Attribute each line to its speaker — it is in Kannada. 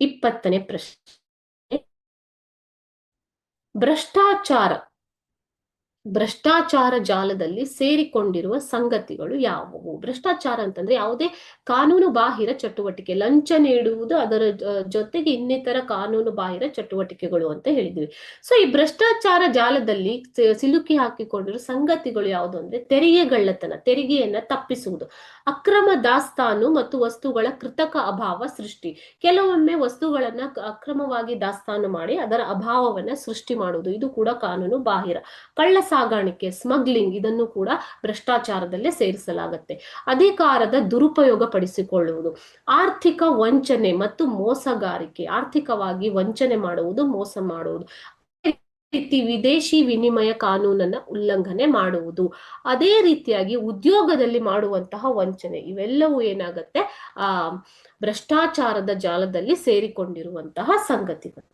Speaker 1: 20ನೇ ಪ್ರಶ್ನೆ, ಭ್ರಷ್ಟಾಚಾರ ಭ್ರಷ್ಟಾಚಾರ ಜಾಲದಲ್ಲಿ ಸೇರಿಕೊಂಡಿರುವ ಸಂಗತಿಗಳು ಯಾವುವು? ಭ್ರಷ್ಟಾಚಾರ ಅಂತಂದ್ರೆ ಯಾವುದೇ ಕಾನೂನು ಬಾಹಿರ ಚಟುವಟಿಕೆ, ಲಂಚ ನೀಡುವುದು, ಅದರ ಜೊತೆಗೆ ಇನ್ನಿತರ ಕಾನೂನು ಬಾಹಿರ ಚಟುವಟಿಕೆಗಳು ಅಂತ ಹೇಳಿದ್ವಿ. ಸೊ ಈ ಭ್ರಷ್ಟಾಚಾರ ಜಾಲದಲ್ಲಿ ಸಿಲುಕಿ ಹಾಕಿಕೊಂಡಿರುವ ಸಂಗತಿಗಳು ಯಾವುದು ಅಂದ್ರೆ ತೆರಿಗೆಗಳ್ಳತನ, ತೆರಿಗೆಯನ್ನ ತಪ್ಪಿಸುವುದು, ಅಕ್ರಮ ದಾಸ್ತಾನು ಮತ್ತು ವಸ್ತುಗಳ ಕೃತಕ ಅಭಾವ ಸೃಷ್ಟಿ. ಕೆಲವೊಮ್ಮೆ ವಸ್ತುಗಳನ್ನ ಅಕ್ರಮವಾಗಿ ದಾಸ್ತಾನು ಮಾಡಿ ಅದರ ಅಭಾವವನ್ನ ಸೃಷ್ಟಿ ಮಾಡುವುದು, ಇದು ಕೂಡ ಕಾನೂನು ಬಾಹಿರ. ಕಳ್ಳ ಸಾಗಾಣಿಕೆ, ಸ್ಮಗ್ಲಿಂಗ್, ಇದನ್ನು ಕೂಡ ಭ್ರಷ್ಟಾಚಾರದಲ್ಲೇ ಸೇರಿಸಲಾಗುತ್ತೆ. ಅಧಿಕಾರದ ದುರುಪಯೋಗ ಪಡಿಸಿಕೊಳ್ಳುವುದು, ಆರ್ಥಿಕ ವಂಚನೆ ಮತ್ತು ಮೋಸಗಾರಿಕೆ, ಆರ್ಥಿಕವಾಗಿ ವಂಚನೆ ಮಾಡುವುದು, ಮೋಸ ಮಾಡುವುದು, ರೀತಿ ವಿದೇಶಿ ವಿನಿಮಯ ಕಾನೂನನ್ನ ಉಲ್ಲಂಘನೆ ಮಾಡುವುದು, ಅದೇ ರೀತಿಯಾಗಿ ಉದ್ಯೋಗದಲ್ಲಿ ಮಾಡುವಂತಹ ವಂಚನೆ, ಇವೆಲ್ಲವೂ ಏನಾಗತ್ತೆ ಭ್ರಷ್ಟಾಚಾರದ ಜಾಲದಲ್ಲಿ ಸೇರಿಕೊಂಡಿರುವಂತಹ ಸಂಗತಿಗಳು.